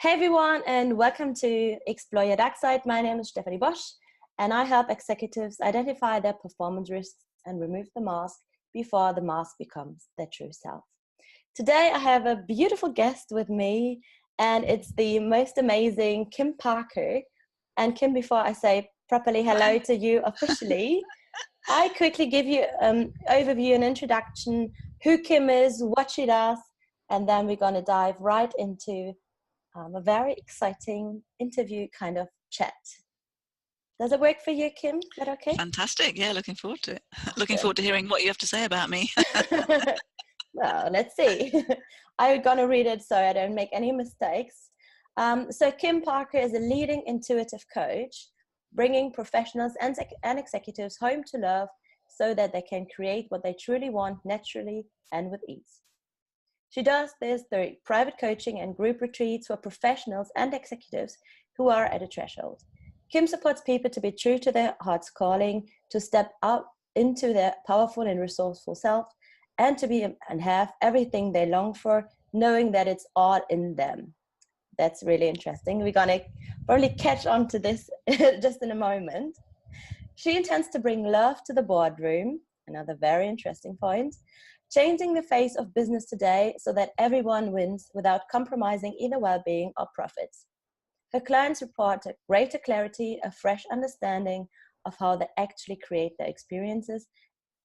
Hey everyone, and welcome to Explore Your Dark Side. My name is Stephanie Bosch, and I help executives identify their performance risks and remove the mask before the mask becomes their true self. Today, I have a beautiful guest with me, and it's the most amazing Kim Parker. And Kim, before I say properly hello to you officially, I quickly give you an overview and introduction, who Kim is, what she does, and then we're going to dive right into a very exciting interview kind of chat. Does it work for you, Kim? Is that okay? Fantastic. Yeah, looking forward to it. Awesome. Looking forward to hearing what you have to say about me. Well, let's see. I'm going to read it so I don't make any mistakes. So Kim Parker is a leading intuitive coach, bringing professionals and executives home to love so that they can create what they truly want naturally and with ease. She does this through private coaching and group retreats for professionals and executives who are at a threshold. Kim supports people to be true to their heart's calling, to step out into their powerful and resourceful self, and to be and have everything they long for, knowing that it's all in them. That's really interesting. We're going to probably catch on to this just in a moment. She intends to bring love to the boardroom, another very interesting point, changing the face of business today so that everyone wins without compromising either well-being or profits. Her clients report a greater clarity, a fresh understanding of how they actually create their experiences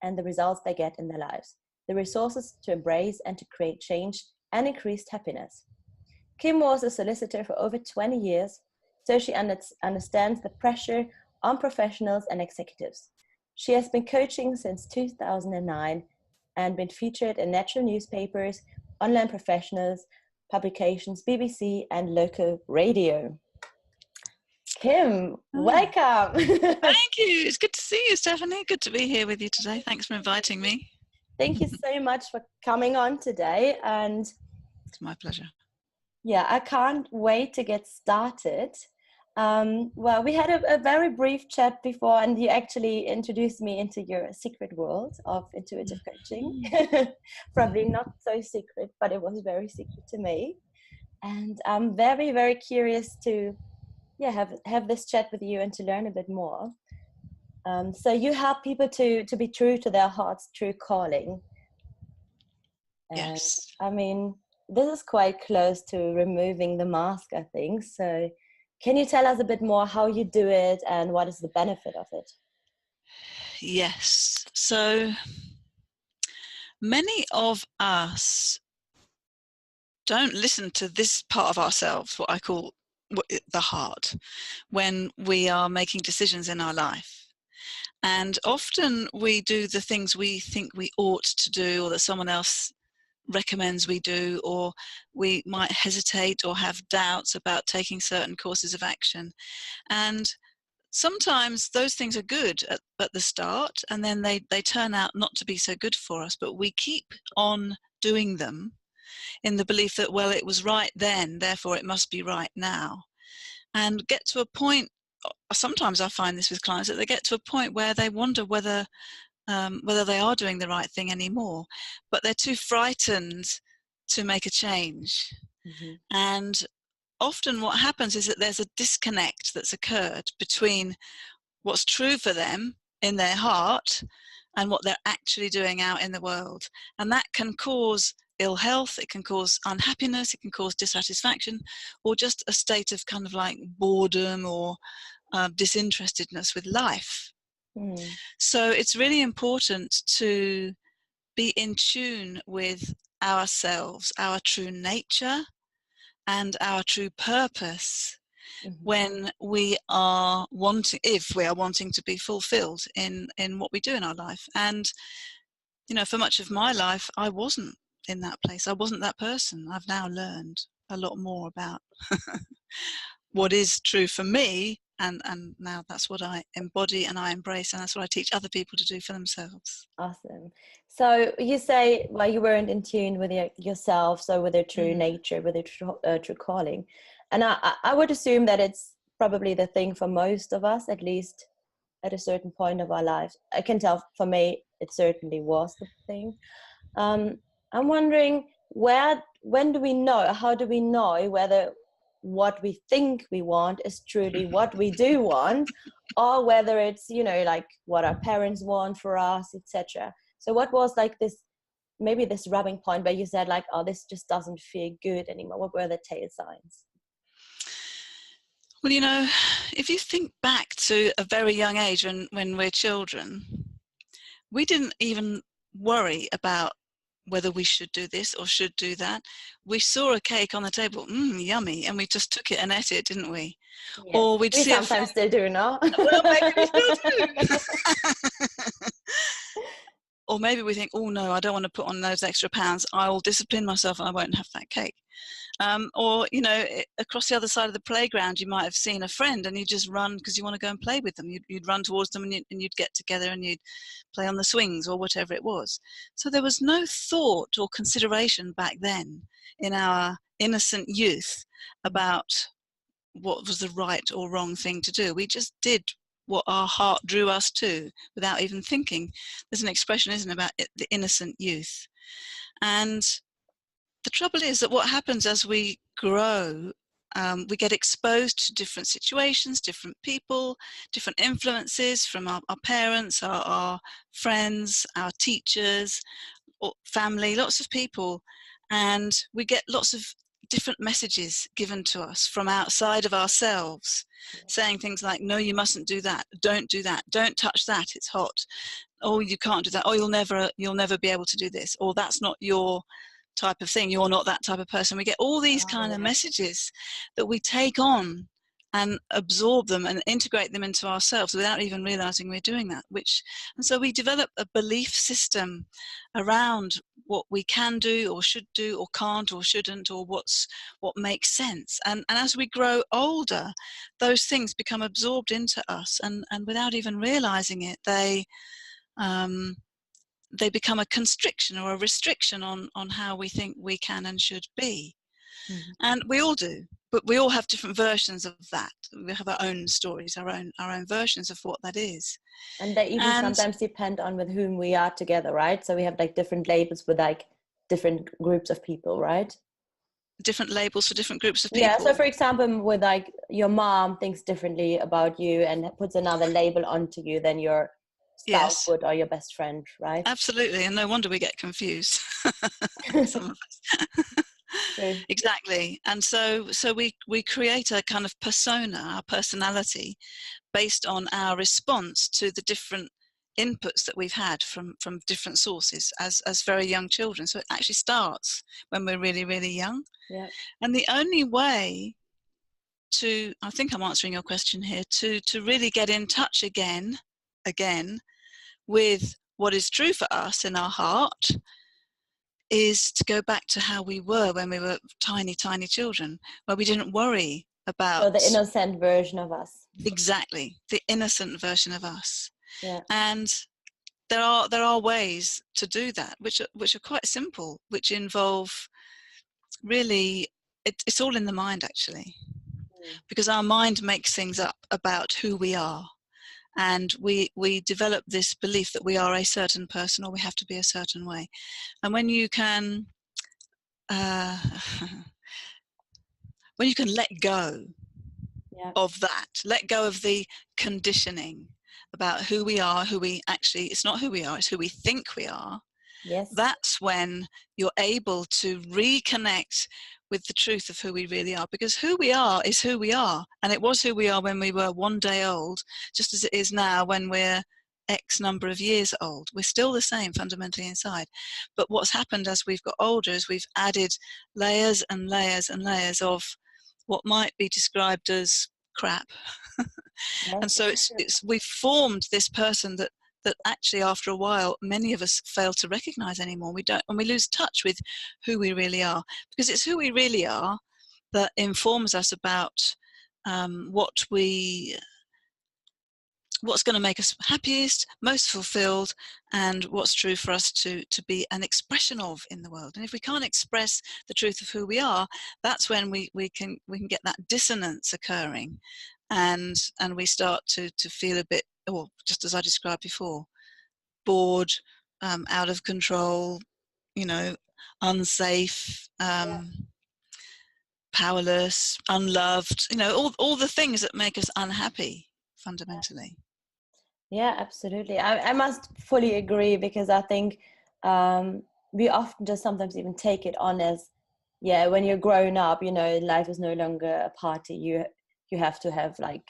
and the results they get in their lives, the resources to embrace and to create change and increased happiness. Kim was a solicitor for over 20 years, so she understands the pressure on professionals and executives. She has been coaching since 2009 and been featured in national newspapers, online professionals, publications, BBC, and local radio. Kim, welcome. Thank you. It's good to see you, Stephanie. Good to be here with you today. Thanks for inviting me. Thank you so much for coming on today. And it's my pleasure. Yeah, I can't wait to get started. Well, we had a very brief chat before, and you actually introduced me into your secret world of intuitive coaching. Probably not so secret, but it was very secret to me. And I'm very, very curious to have this chat with you and to learn a bit more. So you help people to be true to their heart's true calling. And, yes. I mean, this is quite close to removing the mask, I think. So can you tell us a bit more how you do it and what is the benefit of it? Yes. So many of us don't listen to this part of ourselves, what I call the heart, when we are making decisions in our life. And often we do the things we think we ought to do, or that someone else recommends we do, or we might hesitate or have doubts about taking certain courses of action. And sometimes those things are good at the start, and then they turn out not to be so good for us, but we keep on doing them in the belief that, well, it was right then, therefore it must be right now. And get to a point, sometimes I find this with clients, that they get to a point where they wonder whether they are doing the right thing anymore, but they're too frightened to make a change. Mm-hmm. And often what happens is that there's a disconnect that's occurred between what's true for them in their heart and what they're actually doing out in the world. And that can cause ill health, it can cause unhappiness, it can cause dissatisfaction, or just a state of kind of like boredom or disinterestedness with life. So it's really important to be in tune with ourselves, our true nature and our true purpose, when we are wanting, if we are wanting to be fulfilled in what we do in our life. And, you know, for much of my life, I wasn't in that place. I wasn't that person. I've now learned a lot more about what is true for me. And now that's what I embody and I embrace, and that's what I teach other people to do for themselves. Awesome. So you say, well, you weren't in tune with yourself, so with your true nature, with your true calling. And I would assume that it's probably the thing for most of us, at least at a certain point of our lives. I can tell for me, it certainly was the thing. I'm wondering, when do we know, how do we know whether what we think we want is truly what we do want, or whether it's, you know, like what our parents want for us, etc. So what was like this, maybe this rubbing point where you said like, oh, this just doesn't feel good anymore? What were the tail signs? Well, you know, if you think back to a very young age when we're children, we didn't even worry about whether we should do this or should do that. We saw a cake on the table, yummy, and we just took it and ate it, didn't we? Yes, Or we'd we see a friend. sometimes still do, no? Well, maybe we still do. Or maybe we think, oh no, I don't want to put on those extra pounds. I will discipline myself and I won't have that cake. Or, you know, across the other side of the playground, you might have seen a friend and you just run because you want to go and play with them. You'd run towards them and you'd get together and you'd play on the swings or whatever it was. So there was no thought or consideration back then in our innocent youth about what was the right or wrong thing to do. We just did what our heart drew us to without even thinking. There's an expression, isn't it, about the innocent youth. And the trouble is that what happens as we grow, we get exposed to different situations, different people, different influences from our parents, our friends, our teachers, or family, lots of people. And we get lots of different messages given to us from outside of ourselves, saying things like, no, you mustn't do that, don't touch that, it's hot, oh, you can't do that, oh, you'll never be able to do this, or that's not your type of thing, you're not that type of person. We get all these kind of messages that we take on and absorb them and integrate them into ourselves without even realizing we're doing that. And so we develop a belief system around what we can do or should do or can't or shouldn't, or what makes sense. And as we grow older, those things become absorbed into us, and without even realizing it, they become a constriction or a restriction on how we think we can and should be. Mm-hmm. And we all do, but we all have different versions of that. We have our own stories, our own versions of what that is. And they even sometimes depend on with whom we are together, right? So we have like different labels with like different groups of people, right? Different labels for different groups of people. Yeah, so for example, with like your mom thinks differently about you and puts another label onto you than your spouse would, or your best friend, right? Absolutely, and no wonder we get confused. Some of us. True. Exactly. And so we create a kind of persona, our personality, based on our response to the different inputs that we've had from different sources as very young children. So it actually starts when we're really, really young. Yeah. And the only way to, I think I'm answering your question here, to really get in touch again with what is true for us in our heart is to go back to how we were when we were tiny children, where we didn't worry about... So the innocent version of us. Exactly, the innocent version of us. Yeah. And there are ways to do that, which are quite simple, which involve really, it's all in the mind actually, because our mind makes things up about who we are. And we develop this belief that we are a certain person, or we have to be a certain way. And when you can let go of that, let go of the conditioning about who we are, it's not who we are, it's who we think we are. Yes. That's when you're able to reconnect with the truth of who we really are, because who we are is who we are, and it was who we are when we were one day old, just as it is now when we're X number of years old. We're still the same fundamentally inside, but what's happened as we've got older is we've added layers and layers and layers of what might be described as crap. Yes. And so we've formed this person that actually after a while many of us fail to recognize anymore. We lose touch with who we really are, because it's who we really are that informs us about what's going to make us happiest, most fulfilled, and what's true for us to be an expression of in the world. And if we can't express the truth of who we are, that's when we can get that dissonance occurring, and we start to feel a bit, or just as I described before, bored, out of control, unsafe, powerless, unloved, all the things that make us unhappy fundamentally. Yeah, absolutely. I must fully agree, because I think we often just sometimes even take it on as, yeah, when you're grown up, life is no longer a party. You have to have, like,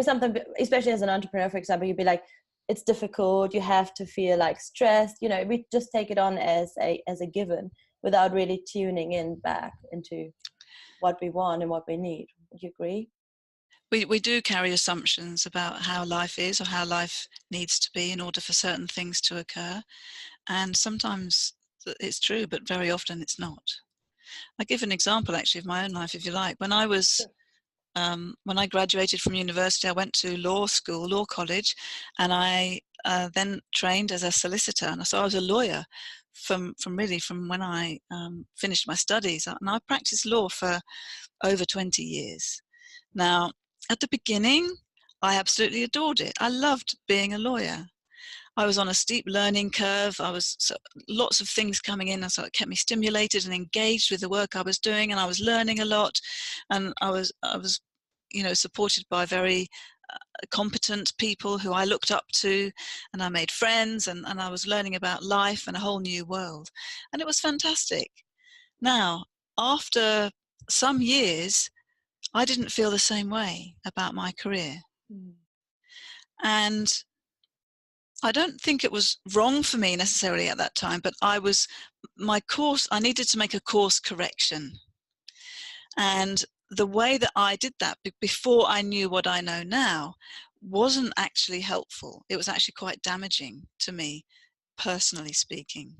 something, especially as an entrepreneur, for example, you'd be like, it's difficult. You have to feel like stressed. We just take it on as a given without really tuning in back into what we want and what we need. Would you agree? We do carry assumptions about how life is or how life needs to be in order for certain things to occur. And sometimes it's true, but very often it's not. I give an example actually of my own life, if you like. When I graduated from university, I went to law college, and I then trained as a solicitor. And so I was a lawyer from when I finished my studies. And I practiced law for over 20 years. Now, at the beginning, I absolutely adored it. I loved being a lawyer. I was on a steep learning curve. Lots of things coming in, and so it kept me stimulated and engaged with the work I was doing, and I was learning a lot, and I was supported by very competent people who I looked up to, and I made friends, and I was learning about life and a whole new world, and it was fantastic. Now, after some years, I didn't feel the same way about my career. And I don't think it was wrong for me necessarily at that time, but I needed to make a course correction. And the way that I did that before I knew what I know now wasn't actually helpful. It was actually quite damaging to me, personally speaking.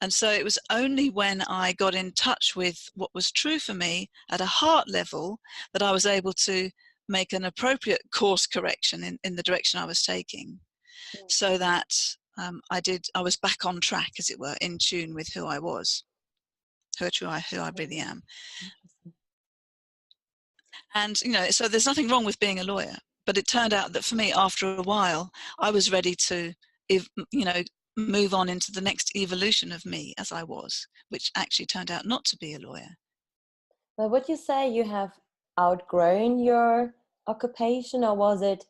And so it was only when I got in touch with what was true for me at a heart level that I was able to make an appropriate course correction in the direction I was taking, so that I was back on track, as it were, in tune with who I was, who I really am. And, so there's nothing wrong with being a lawyer, but it turned out that for me, after a while, I was ready to, move on into the next evolution of me as I was, which actually turned out not to be a lawyer. Well, would you say you have outgrown your occupation, or was it,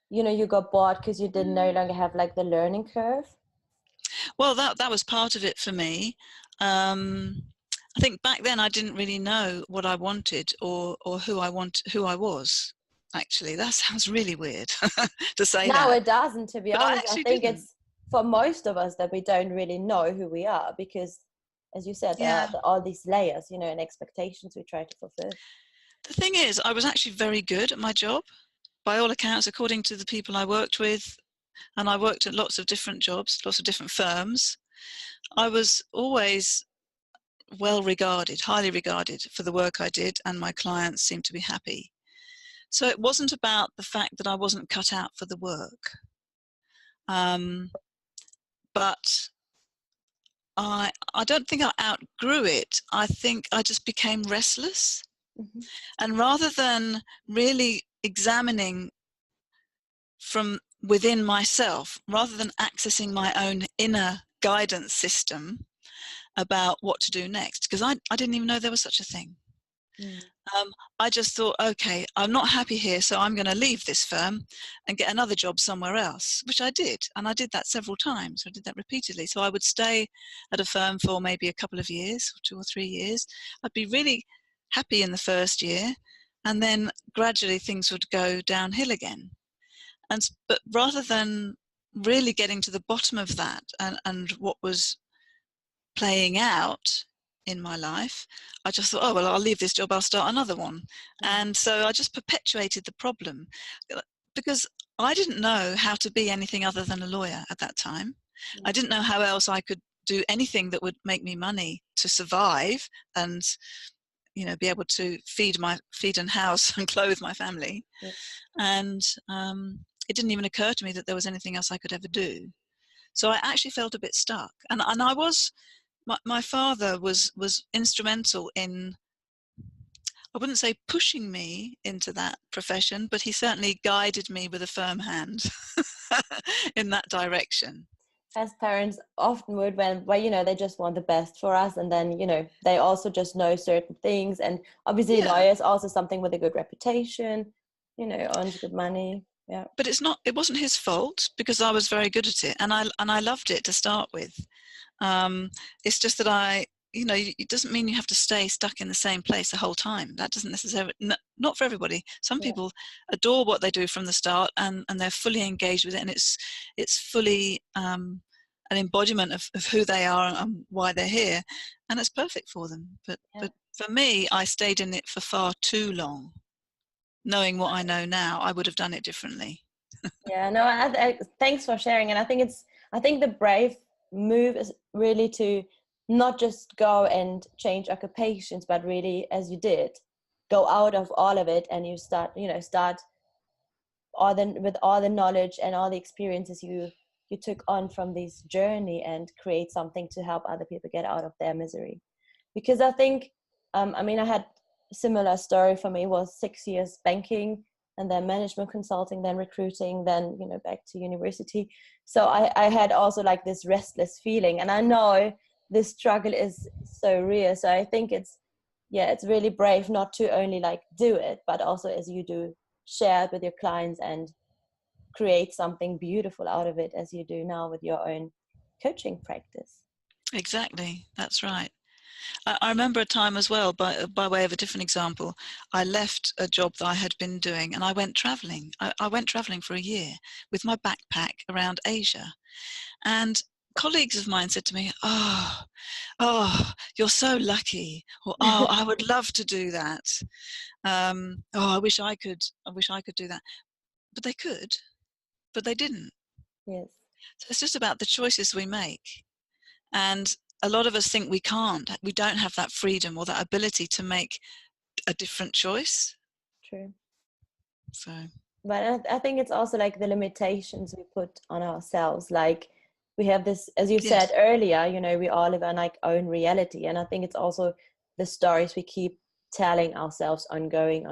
you got bored because you didn't no longer have like the learning curve? Well, that was part of it for me. I think back then I didn't really know what I wanted or who I was. Actually, that sounds really weird to say No, that. it doesn't, to be But honest. I think didn't. it's for most of us that we don't really know who we are, because, as you said, Yeah. there are all these layers, and expectations we try to fulfill. The thing is, I was actually very good at my job, by all accounts, according to the people I worked with. And I worked at lots of different jobs, lots of different firms. I was always well regarded, highly regarded for the work I did, and my clients seemed to be happy. So it wasn't about the fact that I wasn't cut out for the work. But I don't think I outgrew it. I think I just became restless. Mm-hmm. And rather than really examining from within myself, rather than accessing my own inner guidance system about what to do next, because I didn't even know there was such a thing. I just thought, okay, I'm not happy here, so I'm going to leave this firm and get another job somewhere else, which I did. And I did that several times. I did that repeatedly. So I would stay at a firm for maybe a couple of years, 2 or 3 years. I'd be really happy in the first year, and then gradually things would go downhill again. But rather than really getting to the bottom of that and what was playing out in my life, I just thought, oh, well, I'll leave this job, I'll start another one. And so I just perpetuated the problem, because I didn't know how to be anything other than a lawyer at that time. I didn't know how else I could do anything that would make me money to survive and, be able to feed and house and clothe my family. And it didn't even occur to me that there was anything else I could ever do. So I actually felt a bit stuck. And I was, my father was instrumental in, I wouldn't say pushing me into that profession, but he certainly guided me with a firm hand in that direction. as parents often would, when you know, they just want the best for us, and then, you know, they also just know certain things, and obviously Yeah, lawyers also something with a good reputation, you know, earns good money. Yeah. but it wasn't his fault, because I was very good at it, and I loved it to start with. It's just that you know, it doesn't mean you have to stay stuck in the same place the whole time. That doesn't necessarily, not for everybody. Some Yeah. people adore what they do from the start, and they're fully engaged with it, and it's fully an embodiment of who they are and why they're here, and it's perfect for them. Yeah. But for me, I stayed in it for far too long. Knowing what I know now, I would have done it differently. Yeah, no, thanks for sharing. And I think the brave move is really to not just go and change occupations, but really, as you did, go out of all of it, and you start, you know, start with all the knowledge and all the experiences you took on from this journey, and create something to help other people get out of their misery. Because I think, I mean, I had a similar story. For me was 6 years banking, and then management consulting, then recruiting, then, you know, back to university. So I had also like this restless feeling, and I know this struggle is so real. So I think it's really brave not to only like do it, but also, as you do, share it with your clients and create something beautiful out of it, as you do now with your own coaching practice. Exactly, that's right. I remember a time as well, by way of a different example, I left a job that I had been doing, and I went traveling. I went traveling for a year with my backpack around Asia. And colleagues of mine said to me, oh, you're so lucky, or oh, I would love to do that. Oh, I wish I could do that. But they could, but they didn't. Yes. So it's just about the choices we make. And a lot of us think we don't have that freedom or that ability to make a different choice. True. So But I think it's also like the limitations we put on ourselves. Like, we have this, as you said yes, earlier, you know, we all live in like own reality. And I think it's also the stories we keep telling ourselves ongoing.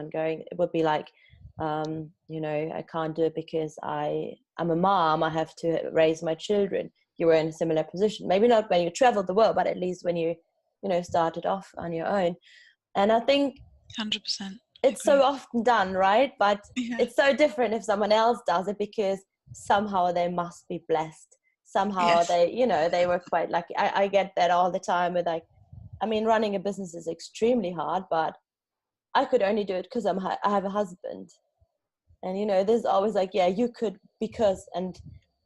It would be like, you know, I can't do it because I'm a mom, I have to raise my children. You were in a similar position. Maybe not when you traveled the world, but at least when you know, started off on your own. And I think 100% it's so agree. often done, right? But Yeah, it's so different if someone else does it, because somehow they must be blessed. Somehow yes, they, you know, they were quite lucky. I get that all the time with like, I mean, running a business is extremely hard, but I could only do it because I have a husband. And, you know, there's always like, yeah, you could because, and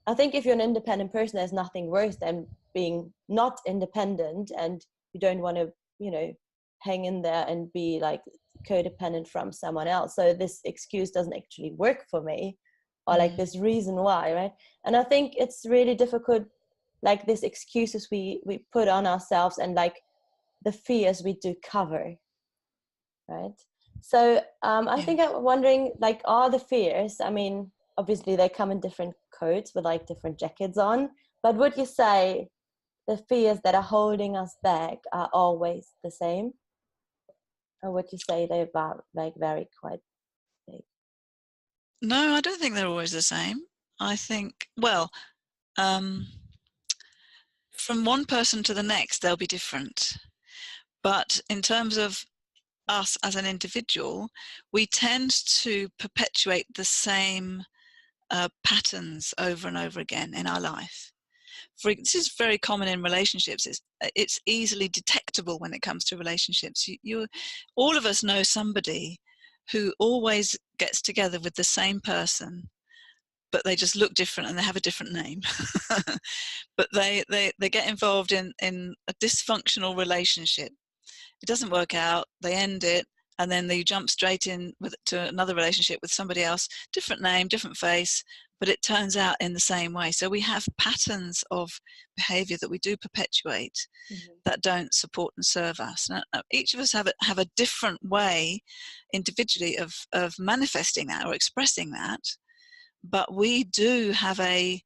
I think if you're an independent person, there's nothing worse than being not independent, and you don't want to, you know, hang in there and be like codependent from someone else. So this excuse doesn't actually work for me, or like mm, this reason why, right? And I think it's really difficult, like these excuses we put on ourselves, and like the fears we do cover, right? So I yeah. think I'm wondering, like, are the fears, I mean, obviously they come in different coats with like different jackets on, but would you say the fears that are holding us back are always the same? Or would you say they like vary quite big? No, I don't think they're always the same. I think, well, um, from one person to the next, they'll be different. But in terms of us as an individual, we tend to perpetuate the same patterns over and over again in our life. This is very common in relationships. It's easily detectable when it comes to relationships. All of us know somebody who always gets together with the same person, but they just look different and they have a different name. But they get involved in a dysfunctional relationship. It doesn't work out, they end it, and then they jump straight to another relationship with somebody else, different name, different face, but it turns out in the same way. So we have patterns of behavior that we do perpetuate Mm-hmm. that don't support and serve us. Now, each of us have a different way individually of manifesting that or expressing that, but we do have and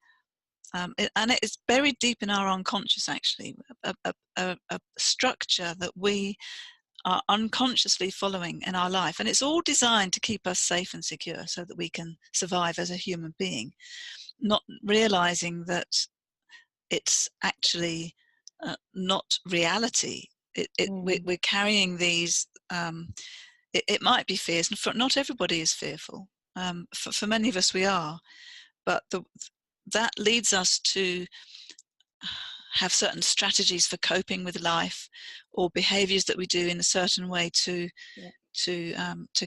it's buried deep in our unconscious, actually, a structure that we are unconsciously following in our life. And it's all designed to keep us safe and secure so that we can survive as a human being, not realizing that it's actually not reality. We're carrying these, it might be fears, and not everybody is fearful. For many of us we are, but that leads us to have certain strategies for coping with life, or behaviours that we do in a certain way to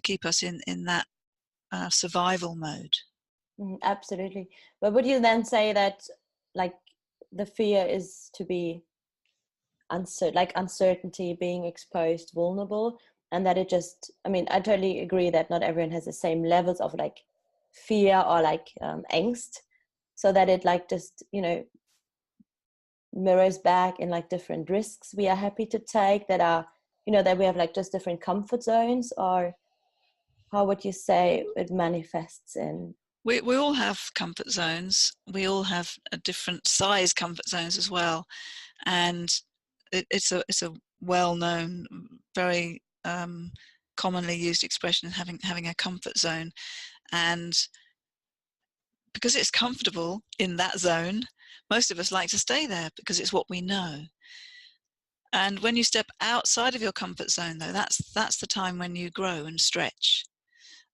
keep us in that survival mode. Absolutely. But would you then say that, like, the fear is to be uncertainty, being exposed, vulnerable, and that it just, I mean, I totally agree that not everyone has the same levels of like fear or like angst, so that it like just, you know, mirrors back in like different risks we are happy to take, that are, you know, that we have like just different comfort zones? Or how would you say it manifests in? We all have comfort zones. We all have a different size comfort zones as well, and it's a well-known, very commonly used expression, having a comfort zone. And because it's comfortable in that zone, most of us like to stay there because it's what we know. And when you step outside of your comfort zone, though, that's the time when you grow and stretch.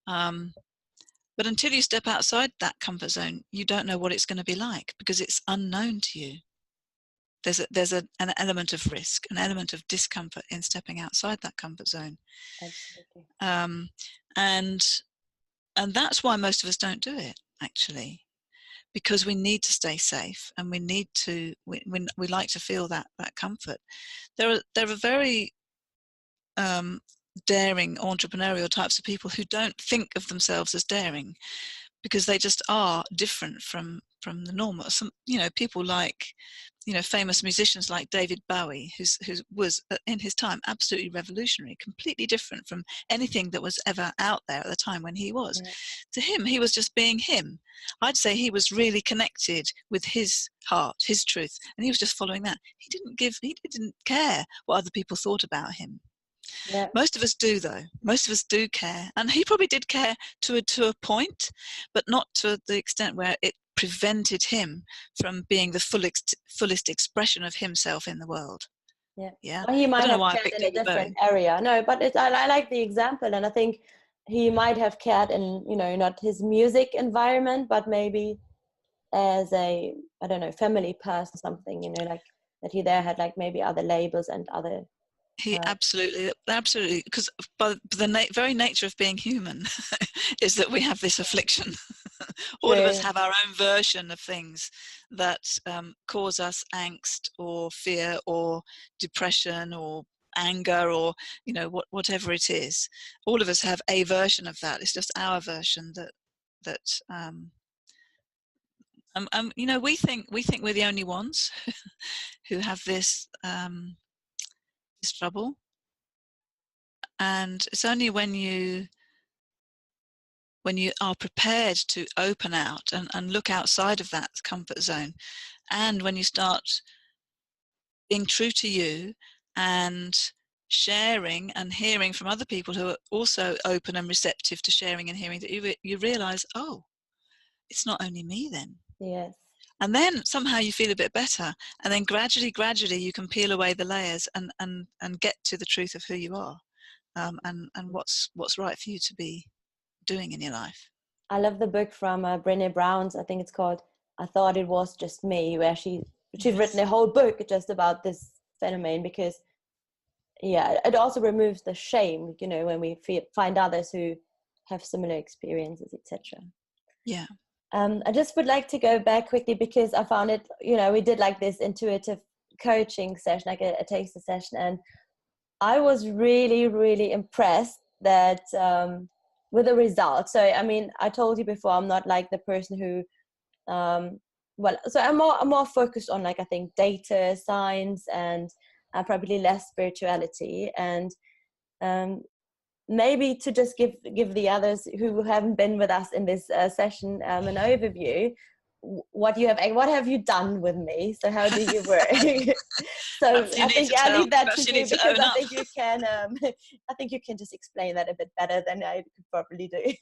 But until you step outside that comfort zone, you don't know what it's going to be like, because it's unknown to you. There's an element of risk, an element of discomfort in stepping outside that comfort zone. Absolutely. And that's why most of us don't do it, actually, because we need to stay safe, and we need to, we like to feel that comfort. There are very daring entrepreneurial types of people who don't think of themselves as daring, because they just are different from the normal. Some, you know, people like, you know, famous musicians like David Bowie, who was in his time absolutely revolutionary, completely different from anything that was ever out there at the time when he was. Yeah. To him, he was just being him. I'd say he was really connected with his heart, his truth, and he was just following that. He didn't care what other people thought about him. Yeah. Most of us do, though. Most of us do care, and he probably did care to a point, but not to the extent where it prevented him from being the fullest expression of himself in the world. Yeah. Yeah, Well, he I might don't know have why I cared picked in a David different Bowie. area. No, but I like the example, and I think he might have cared in, you know, not his music environment, but maybe as a, I don't know, family person, something, you know, like that he there had like maybe other labels and other. He absolutely, because by the very nature of being human is that we have this affliction. All of us True. have our own version of things that cause us angst or fear or depression or anger, or, you know, whatever it is. All of us have a version of that. It's just our version that you know, we think we're the only ones who have this trouble. And it's only when you are prepared to open out and look outside of that comfort zone, and when you start being true to you and sharing and hearing from other people who are also open and receptive to sharing and hearing, that you realize, oh, it's not only me then. Yes. And then somehow you feel a bit better, and then gradually you can peel away the layers and get to the truth of who you are, and what's right for you to be doing in your life. I love the book from Brené Brown's, I think it's called I Thought It Was Just Me, where she's written a whole book just about this phenomenon, because yeah, it also removes the shame, you know, when we find others who have similar experiences, etc. Yeah. I just would like to go back quickly, because I found it, you know, we did like this intuitive coaching session, like a taster session, and I was really, really impressed that with the results. So, I mean, I told you before, I'm not like the person who, so I'm more focused on, like, I think data science and probably less spirituality. And maybe to just give the others who haven't been with us in this session an overview, what have you done with me? So how do you work? So I think I'll leave that to you, because I think you can I think you can just explain that a bit better than I could probably do.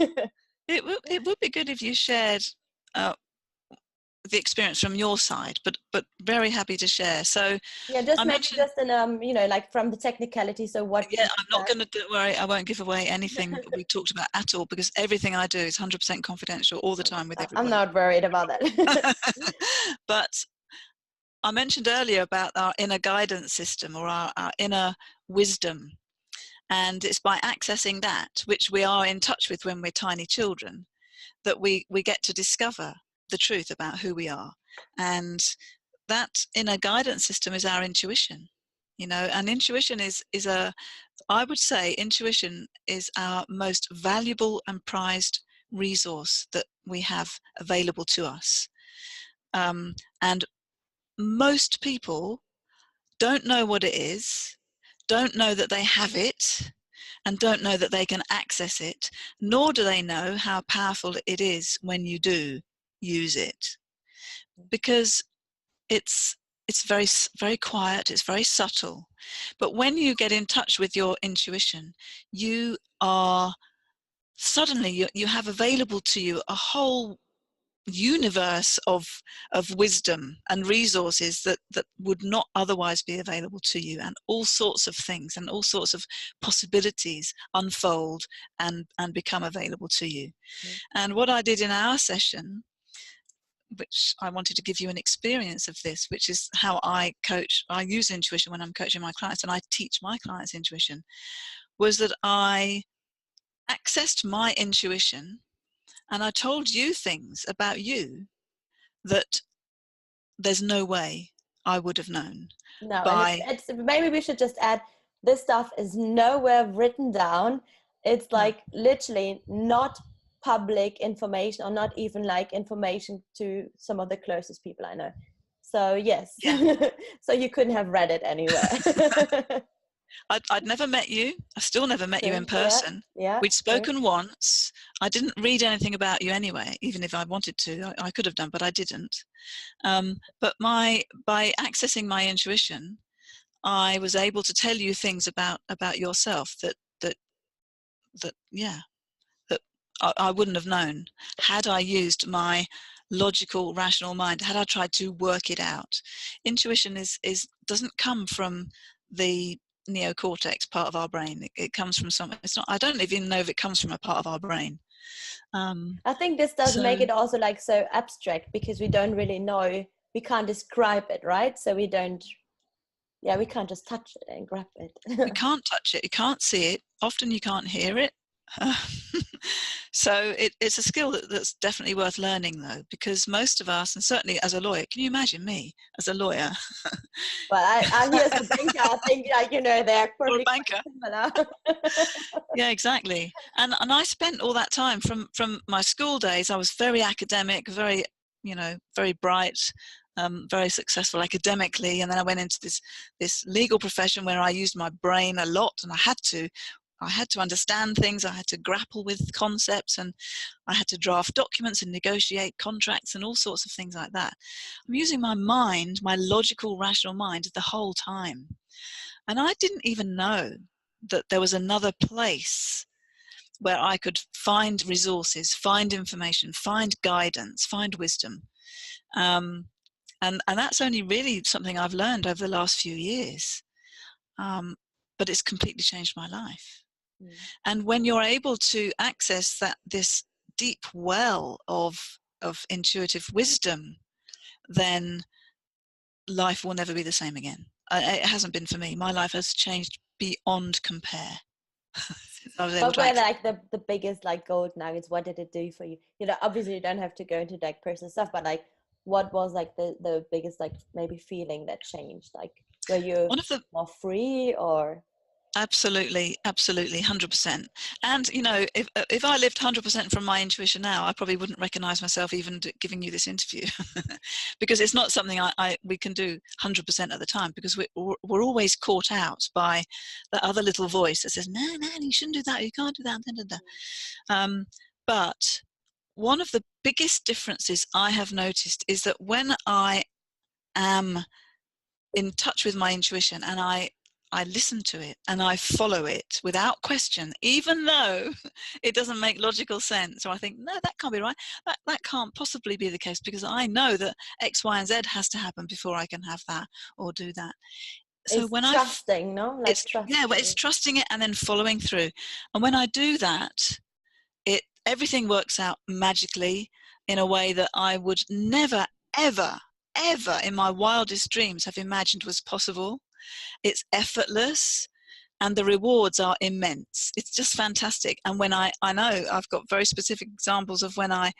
It would be good if you shared the experience from your side, but very happy to share. So Yeah, just I maybe mentioned, just in you know, like from the technicality. So what yeah, did I'm you not going to, don't worry, I won't give away anything that we talked about at all, because everything I do is 100% confidential all the time with I'm everybody. not worried about that. But I mentioned earlier about our inner guidance system, or our inner wisdom. And it's by accessing that, which we are in touch with when we're tiny children, that we get to discover the truth about who we are. And that inner guidance system is our intuition, you know. And intuition is I would say intuition is our most valuable and prized resource that we have available to us. And most people don't know what it is, don't know that they have it, and don't know that they can access it, nor do they know how powerful it is when you do use it. Because it's very quiet, it's very subtle. But when you get in touch with your intuition, you are suddenly, you have available to you a whole universe of wisdom and resources that would not otherwise be available to you, and all sorts of things and all sorts of possibilities unfold and become available to you. And what I did in our session, which I wanted to give you an experience of this, which is how I coach, I use intuition when I'm coaching my clients, and I teach my clients intuition, was that I accessed my intuition and I told you things about you that there's no way I would have known. No, and By it's maybe we should just add, this stuff is nowhere written down. It's no, like literally not public information, or not even like information to some of the closest people I know. So yes, yeah. so you couldn't have read it anywhere. I'd never met you. I still never met you in True. Yeah, person. yeah, We'd true. spoken once. I didn't read anything about you anyway, even if I wanted to. I could have done, but I didn't. But by accessing my intuition, I was able to tell you things about yourself that yeah, that I wouldn't have known had I used my logical, rational mind, had I tried to work it out. Intuition doesn't come from the neocortex part of our brain. It comes from somewhere. It's not. I don't even know if it comes from a part of our brain. I think this does make So it also like so abstract, because we don't really know, we can't describe it, right? So we don't, yeah, we can't just touch it and grab it. we can't touch it. You can't see it. Often you can't hear it. So it's a skill that's definitely worth learning, though, because most of us, and certainly as a lawyer, can you imagine me as a lawyer? But I hear the banker, I think, like, you know, they're Or a probably banker? quite similar. Yeah, exactly. And I spent all that time from my school days. I was very academic, very, you know, very bright, very successful academically, and then I went into this legal profession where I used my brain a lot, and I had to understand things. I had to grapple with concepts, and I had to draft documents and negotiate contracts and all sorts of things like that. I'm using my mind, my logical, rational mind, the whole time. And I didn't even know that there was another place where I could find resources, find information, find guidance, find wisdom. Um, and that's only really something I've learned over the last few years. But it's completely changed my life. And when you're able to access this deep well of intuitive wisdom, then life will never be the same again. It hasn't been for me. My life has changed beyond compare since I was able But to where access. like the biggest like gold nuggets, what did it do for you? You know, obviously you don't have to go into like personal stuff, but like what was like the biggest like maybe feeling that changed? Like were you One of the more free or? Absolutely, absolutely, 100%. And you know, if I lived 100% from my intuition now, I probably wouldn't recognize myself even giving you this interview, because it's not something we can do 100% of the time, because we're always caught out by that other little voice that says, no, you shouldn't do that, you can't do that. Da, da, da. But one of the biggest differences I have noticed is that when I am in touch with my intuition and I I listen to it and I follow it without question, even though it doesn't make logical sense. Or I think, no, that can't be right. That can't possibly be the case, because I know that X, Y, and Z has to happen before I can have that or do that. So It's when trusting, no? Like well, it's trusting. trusting it and then following through. And when I do that, everything works out magically in a way that I would never, ever, ever in my wildest dreams have imagined was possible. It's effortless and the rewards are immense. It's just fantastic. And when I know I've got very specific examples of when I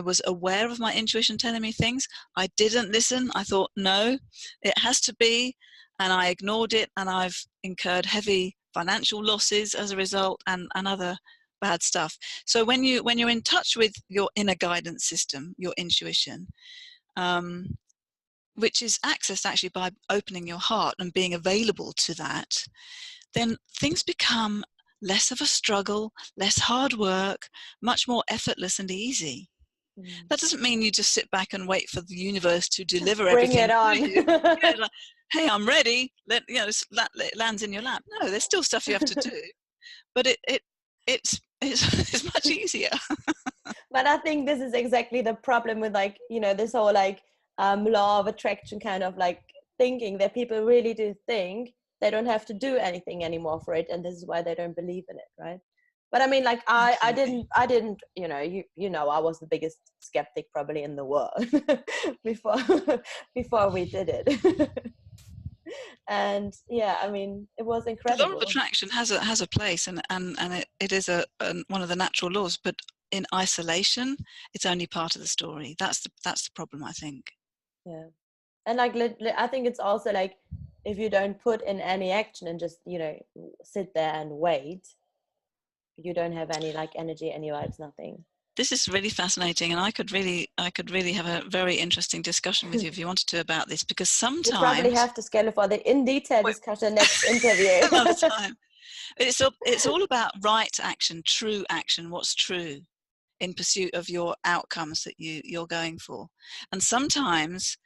was aware of my intuition telling me things. I didn't listen. I thought, no, it has to be. And I ignored it. And I've incurred heavy financial losses as a result, and other bad stuff. So when you're in touch with your inner guidance system, your intuition, which is accessed actually by opening your heart and being available to that, then things become less of a struggle, less hard work, much more effortless and easy. Mm. That doesn't mean you just sit back and wait for the universe to deliver Bring everything it to on. you. Like, hey, I'm ready. It lands in your lap. No, there's still stuff you have to do, but it's it's much easier. But I think this is exactly the problem with, like, you know, this whole like law of attraction kind of like thinking, that people really do think they don't have to do anything anymore for it, and this is why they don't believe in it, right? But I mean, like, I didn't, you know, you know, I was the biggest skeptic probably in the world before before we did it. And yeah, I mean, it was The law of incredible. attraction has a place, and it is one of the natural laws, but in isolation, it's only part of the story. That's the problem, I think. Yeah. And like I think it's also like, if you don't put in any action and just, you know, sit there and wait, you don't have any like energy, any vibes, nothing. This is really fascinating, and I could really have a very interesting discussion with you if you wanted to about this, because We probably sometimes have to schedule for the in detail discussion next interview. another time, it's all about right action, true action, what's true in pursuit of your outcomes that you're going for. And sometimes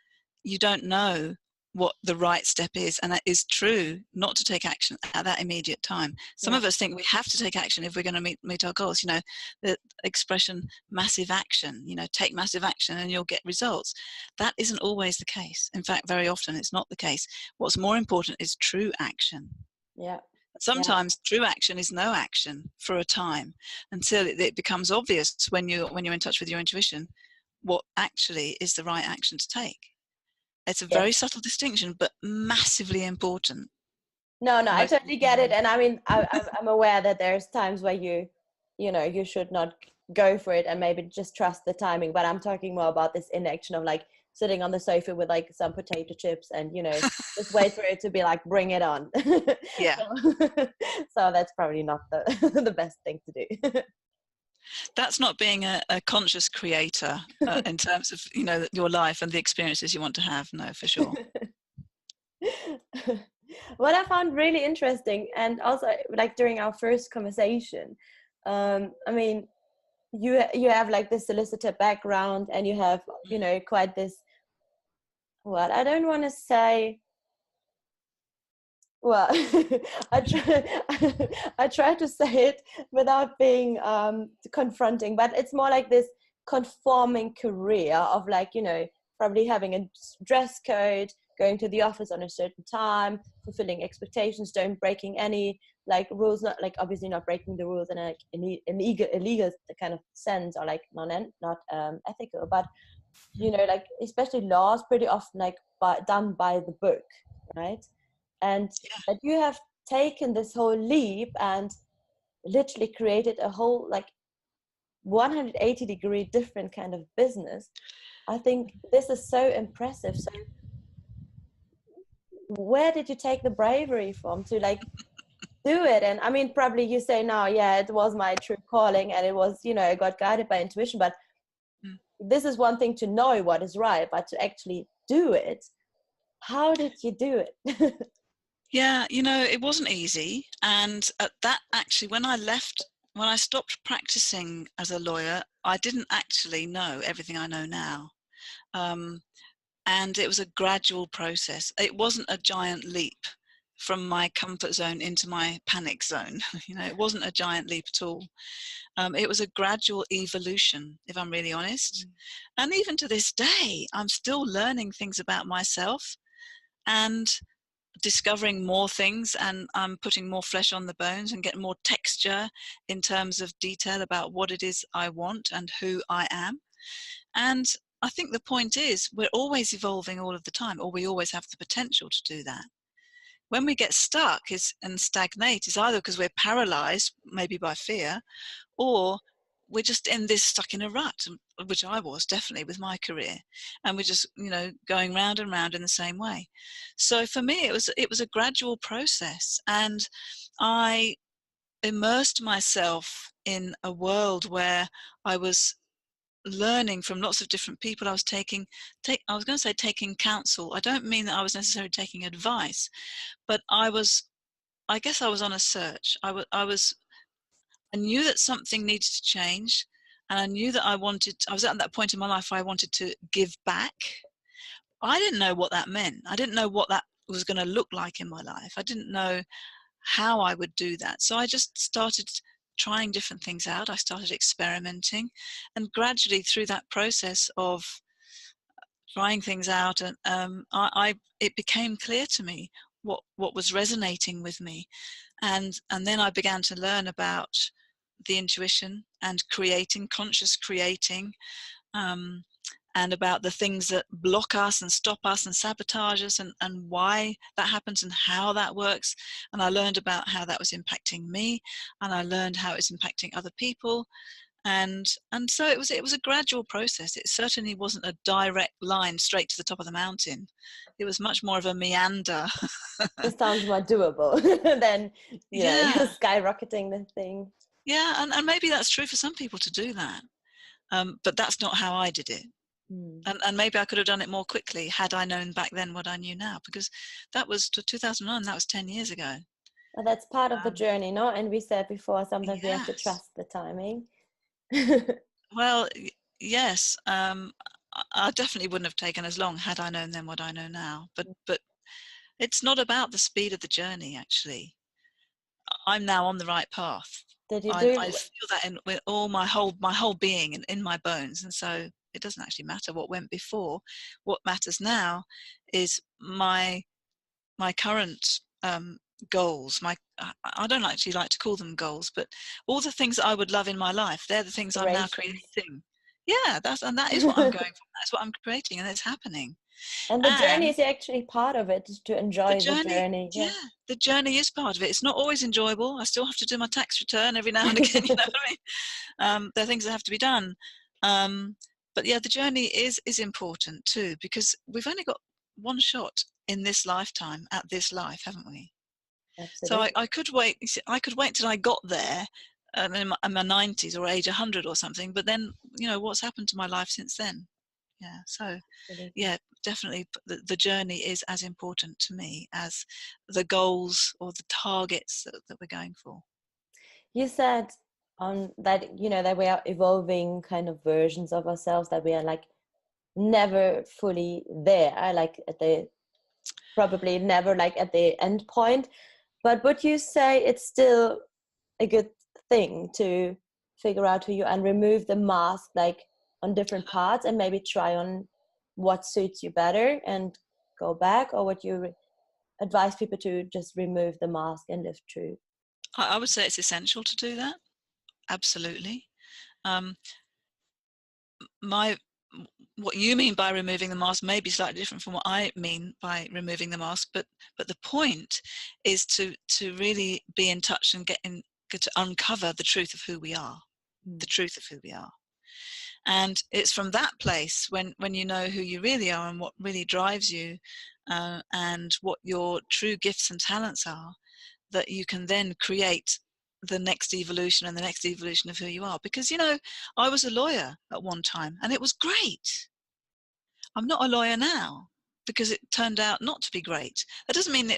you don't know what the right step is, and that is true not to take action at that immediate time. Some Yeah. of us think we have to take action if we're going to meet our goals. You know, the expression massive action, you know, take massive action and you'll get results. That isn't always the case. In fact, very often it's not the case. What's more important is true action. Yeah. Yeah. Sometimes true action is no action for a time, until it becomes obvious when you're in touch with your intuition what actually is the right action to take. It's a very Yes. subtle distinction, but massively important. No, I Most totally get it. people. And I mean, I'm aware that there's times where you know, you should not go for it and maybe just trust the timing. But I'm talking more about this inaction of like sitting on the sofa with like some potato chips and, you know, just wait for it to be like, bring it on. Yeah, So that's probably not the the best thing to do. that's not being a conscious creator in terms of, you know, your life and the experiences you want to have. No, for sure. What I found really interesting, and also like during our first conversation, I mean, you have like this solicitor background, and you have, you know, quite this, what, I don't want to say, well, I try I try to say it without being confronting, but it's more like this conforming career of like, you know, probably having a dress code, going to the office on a certain time, fulfilling expectations, don't breaking any like rules, not like obviously not breaking the rules in a like illegal kind of sense, or like not ethical, but you know, like especially laws pretty often like done by the book, right? And Yeah. that you have taken this whole leap and literally created a whole like 180-degree different kind of business. I think this is so impressive. So where did you take the bravery from to like do it? And I mean, probably you say now, yeah, it was my true calling and it was, you know, I got guided by intuition, but Mm. this is one thing to know what is right, but to actually do it, how did you do it? Yeah, you know, it wasn't easy. And at that, actually, when I stopped practicing as a lawyer, I didn't actually know everything I know now. Um, and it was a gradual process. It wasn't a giant leap from my comfort zone into my panic zone. It wasn't a giant leap at all. It was a gradual evolution, if I'm really honest. And even to this day, I'm still learning things about myself and discovering more things, and I'm putting more flesh on the bones and getting more texture in terms of detail about what it is I want and who I am. And I think the point is we're always evolving all of the time, or we always have the potential to do that. When we get stuck and stagnate is either because we're paralyzed, maybe by fear, or we're just stuck in a rut, which I was definitely with my career, and we're just going round and round in the same way. So for me it was a gradual process, and I immersed myself in a world where I was learning from lots of different people. I was taking counsel. I don't mean that I was necessarily taking advice, but I guess I was on a search. I knew that something needed to change, and I knew that I was at that point in my life where I wanted to give back. I didn't know what that meant. I didn't know what that was going to look like in my life. I didn't know how I would do that. So I just started trying different things out. I started experimenting, and gradually through that process of trying things out, and it became clear to me what was resonating with me, and then I began to learn about the intuition and conscious creating, and about the things that block us and stop us and sabotage us, and why that happens and how that works. And I learned about how that was impacting me, and I learned how it was impacting other people. And so it was a gradual process. It certainly wasn't a direct line straight to the top of the mountain. It was much more of a meander. It sounds more doable than Yeah. skyrocketing the thing. Yeah, and maybe that's true for some people to do that, but that's not how I did it. And maybe I could have done it more quickly had I known back then what I knew now, because that was 2009. That was 10 years ago. Well, that's part of the journey, no? And we said before, sometimes we have to Yes. trust the timing. Well, yes. I definitely wouldn't have taken as long had I known then what I know now. But it's not about the speed of the journey. Actually, I'm now on the right path. Did you I feel that with all my whole being and in my bones, and so it doesn't actually matter what went before. What matters now is my current goals. I don't actually like to call them goals, but all the things that I would love in my life, they're the things I'm now creating. Yeah, that is what I'm going for. That's what I'm creating, and it's happening. And the journey is actually part of it, to enjoy the journey. Yeah, the journey is part of it. It's not always enjoyable. I still have to do my tax return every now and again. You know what I mean? There are things that have to be done. But yeah, the journey is important too, because we've only got one shot in this lifetime at this life, haven't we? Absolutely. So I could wait. I could wait till I got there, in my 90s or age 100 or something. But then, what's happened to my life since then? Yeah. So, yeah, definitely the journey is as important to me as the goals or the targets that we're going for. You said that, that we are evolving kind of versions of ourselves, that we are like never fully there, like probably never like at the end point. But would you say it's still a good thing to figure out who you are and remove the mask, like on different parts, and maybe try on what suits you better and go back? Or would you advise people to just remove the mask and live true? I would say it's essential to do that. Absolutely. What you mean by removing the mask may be slightly different from what I mean by removing the mask, but the point is to really be in touch and get to uncover the truth of who we are, the truth of who we are. And it's from that place, when you know who you really are and what really drives you, and what your true gifts and talents are, that you can then create the next evolution and the next evolution of who you are. Because, I was a lawyer at one time, and it was great. I'm not a lawyer now because it turned out not to be great. That doesn't mean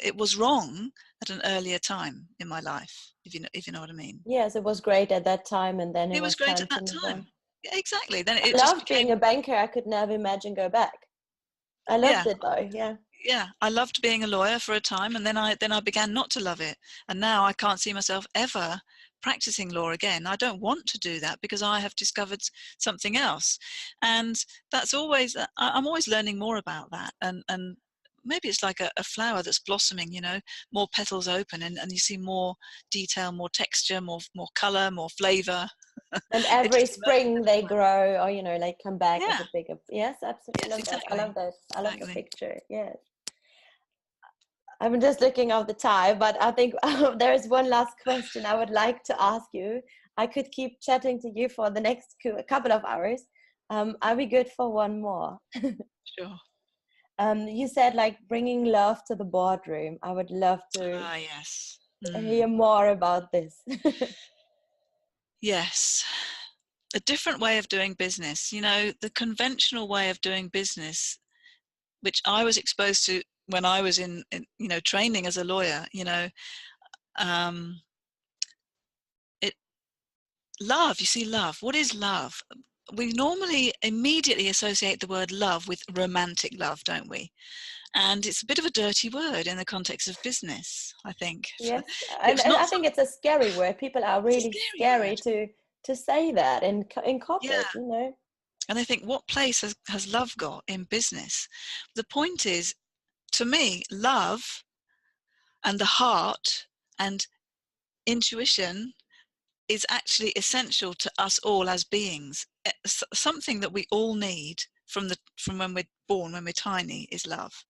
it was wrong at an earlier time in my life, if you know what I mean. Yes, it was great at that time, and then it was great time at that to move time. on. Yeah, exactly. Then I loved being a banker. I could never imagine go back. I loved it though. Yeah. Yeah, I loved being a lawyer for a time, and then I began not to love it, and now I can't see myself ever practicing law again. I don't want to do that because I have discovered something else, and that's always I'm always learning more about that, and maybe it's like a flower that's blossoming, you know, more petals open, and you see more detail, more texture, more color, more flavor. And It every just emerges. spring they grow, or like come back as Yeah, a bigger. Yes, absolutely. I yes, love that. I love exactly, that. I love the exactly. picture. Yes. I'm just looking at the time, but I think there is one last question I would like to ask you. I could keep chatting to you for the next couple of hours. Are we good for one more? Sure. You said like bringing love to the boardroom. I would love to Ah, yes. hear more about this. Yes. A different way of doing business. You know, the conventional way of doing business, which I was exposed to when I was in training as a lawyer, um, it love. You see, love. What is love? We normally immediately associate the word love with romantic love, don't we? And it's a bit of a dirty word in the context of business, I think. Yes, It's and not I some, think it's a scary word. People are it's a really scary scary word. to say that in Yeah. corporate. And I think, what place has love got in business? The point is, to me, love and the heart and intuition is actually essential to us all as beings. Something that we all need from when we're born, when we're tiny, is love.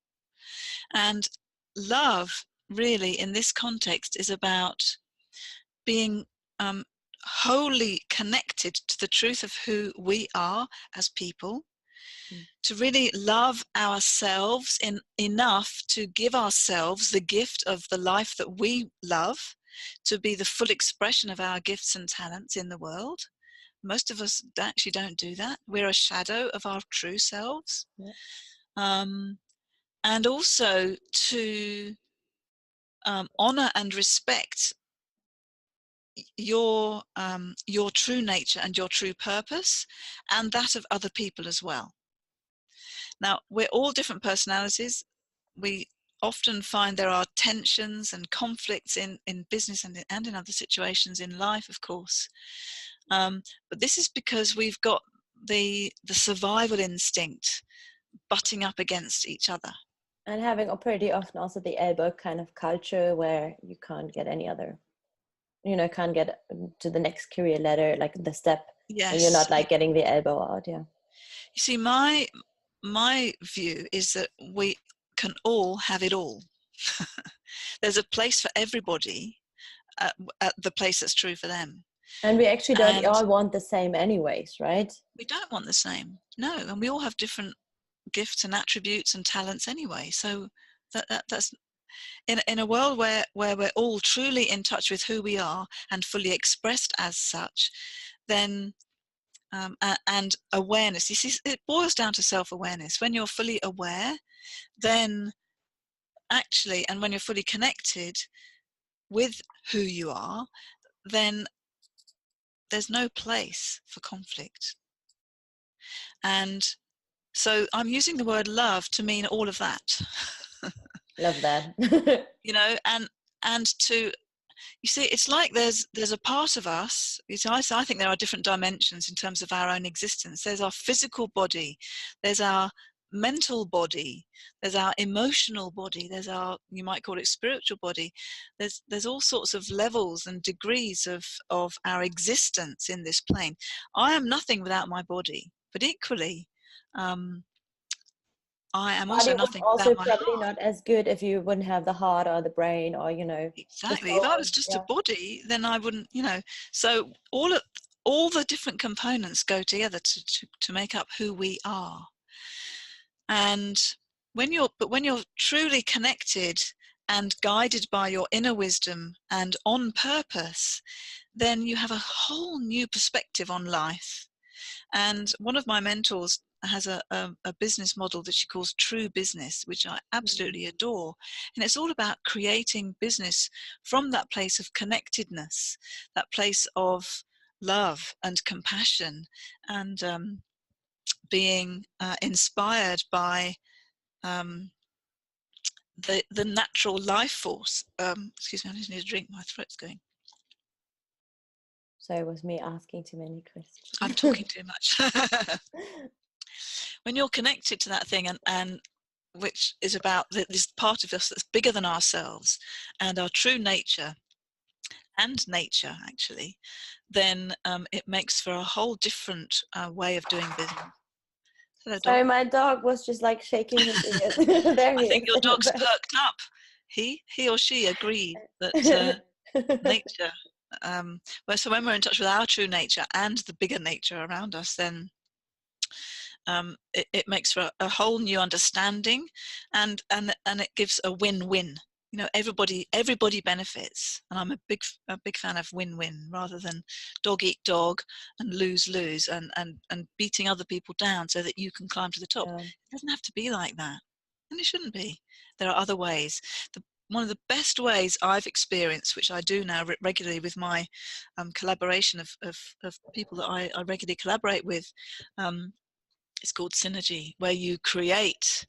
And love, really, in this context, is about being wholly connected to the truth of who we are as people, Mm. to really love ourselves enough to give ourselves the gift of the life that we love, to be the full expression of our gifts and talents in the world. Most of us actually don't do that. We're a shadow of our true selves. Yeah. Um, and also to honor and respect your true nature and your true purpose, and that of other people as well. Now, we're all different personalities. We often find there are tensions and conflicts in business and in other situations in life, of course. But this is because we've got the survival instinct butting up against each other. And having pretty often also the elbow kind of culture where you can't get any other, can't get to the next career ladder, like the step when you're Yes. not like getting the elbow out. Yeah. You see, my view is that we can all have it all. There's a place for everybody at the place that's true for them. And we actually don't And all want the same anyways, right? we don't want the same. No, and we all have different gifts and attributes and talents anyway. So that's in a world where we're all truly in touch with who we are and fully expressed as such, then and awareness. You see, it boils down to self-awareness. When you're fully aware, then actually, and when you're fully connected with who you are, then there's no place for conflict. And so I'm using the word love to mean all of that. Love that. And to, you see, it's like there's a part of us. I think there are different dimensions in terms of our own existence. There's our physical body, there's our mental body, there's our emotional body, there's our, you might call it, spiritual body. There's all sorts of levels and degrees of our existence in this plane. I am nothing without my body, but equally, I am also Body would nothing also without my probably heart. not as good if you wouldn't have the heart or the brain or the Exactly. If I soul. was just a Yeah. body, then I wouldn't. So all the different components go together to make up who we are. And when you're truly connected and guided by your inner wisdom and on purpose, then you have a whole new perspective on life. And one of my mentors has a business model that she calls true business, which I Mm. absolutely adore. And it's all about creating business from that place of connectedness, that place of love and compassion, and being inspired by um, the natural life force. Excuse me, I just need a drink. My throat's going. So it was me asking too many questions. I'm talking too much. When you're connected to that thing, and which is about this part of us that's bigger than ourselves and our true nature and nature, actually, then it makes for a whole different way of doing business. Hello, dog. Sorry, my dog was just like shaking his ears. There I he think is. your dog's perked up. He or she agreed that nature. So when we're in touch with our true nature and the bigger nature around us, then it makes for a whole new understanding, and it gives a win-win. Everybody benefits, and I'm a big fan of win-win rather than dog eat dog and lose and beating other people down so that you can climb to the top. Yeah. It doesn't have to be like that, and it shouldn't be. There are other ways. One of the best ways I've experienced, which I do now regularly with my collaboration of people that I regularly collaborate with, it's called synergy, where you create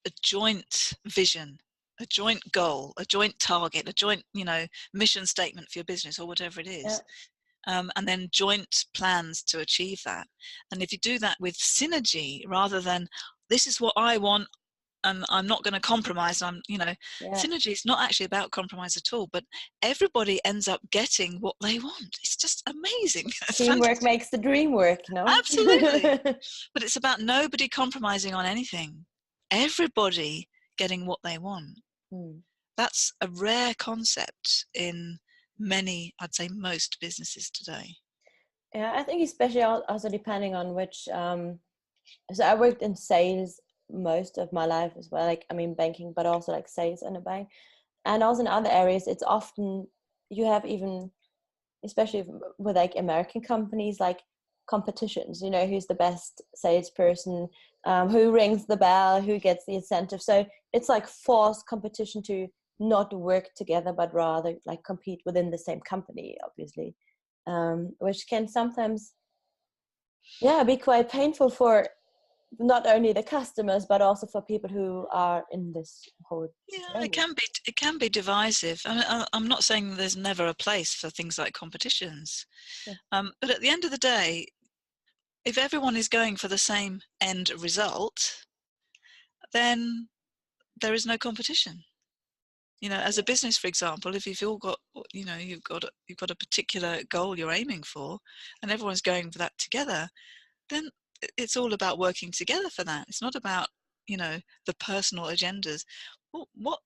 a joint vision, a joint goal, a joint target, a joint, mission statement for your business or whatever it is. Yeah. And then joint plans to achieve that. And if you do that with synergy, rather than this is what I want and I'm not going to compromise, synergy is not actually about compromise at all, but everybody ends up getting what they want. It's just amazing. It's Teamwork fantastic. makes the dream work, no? Absolutely. But it's about nobody compromising on anything. Everybody getting what they want. That's a rare concept in many, I'd say most businesses today. Yeah, I think especially also depending on which, so I worked in sales most of my life as well, banking, but also like sales in a bank. And also in other areas, it's often, you have even, especially with like American companies, like competitions, who's the best salesperson, who rings the bell, who gets the incentive. So it's like forced competition to not work together, but rather like compete within the same company, obviously, which can sometimes, be quite painful for not only the customers, but also for people who are in this whole journey. It can be divisive. I'm not saying there's never a place for things like competitions, but at the end of the day, if everyone is going for the same end result, then there is no competition. As a business, for example, if you've all got, you've got a particular goal you're aiming for, and everyone's going for that together, then it's all about working together for that. It's not about, the personal agendas. What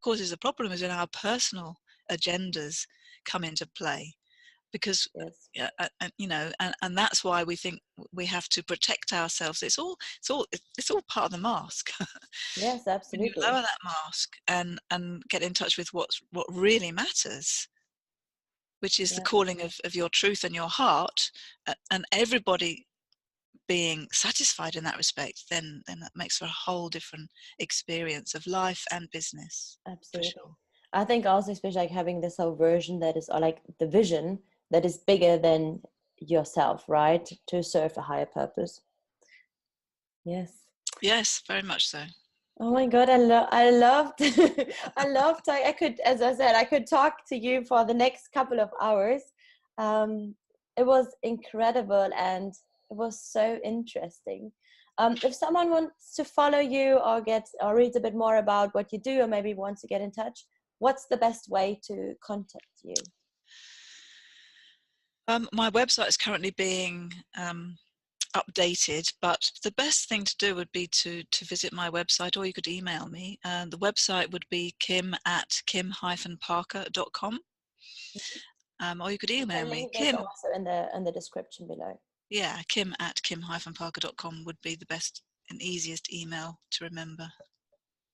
causes the problem is when our personal agendas come into play, because and that's why we think we have to protect ourselves. It's all part of the mask. Yes, absolutely. When you lower that mask and get in touch with what really matters, which is the calling of your truth and your heart, and everybody being satisfied in that respect, then that makes for a whole different experience of life and business. Absolutely. For sure. I think also, especially like having this whole version that is, or like the vision that is bigger than yourself, right? To serve a higher purpose. Yes, very much so. Oh my God, I loved, I loved, I could, as I said, I could talk to you for the next couple of hours. It was incredible and it was so interesting. If someone wants to follow you or read a bit more about what you do, or maybe wants to get in touch, what's the best way to contact you? My website is currently being updated, but the best thing to do would be to visit my website, or you could email me. The website would be kim@kim-parker.com, or you could email me. Kim also in the description below. Yeah, kim@kim-parker.com would be the best and easiest email to remember.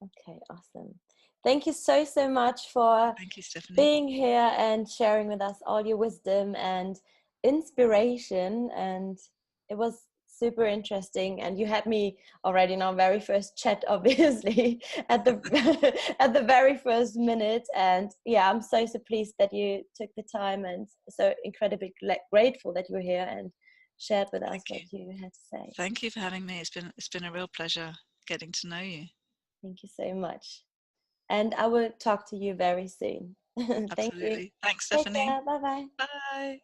Okay, awesome. Thank you so much for Thank you, Stephanie, being here and sharing with us all your wisdom and inspiration. And it was super interesting. And you had me already in our very first chat, obviously, at the at the very first minute. And I'm so pleased that you took the time, and so incredibly grateful that you were here and shared with us what you had to say. Thank you for having me. It's been a real pleasure getting to know you. Thank you so much. And I will talk to you very soon. Thank you. Absolutely. Thanks, Take Stephanie. care. Bye bye. Bye.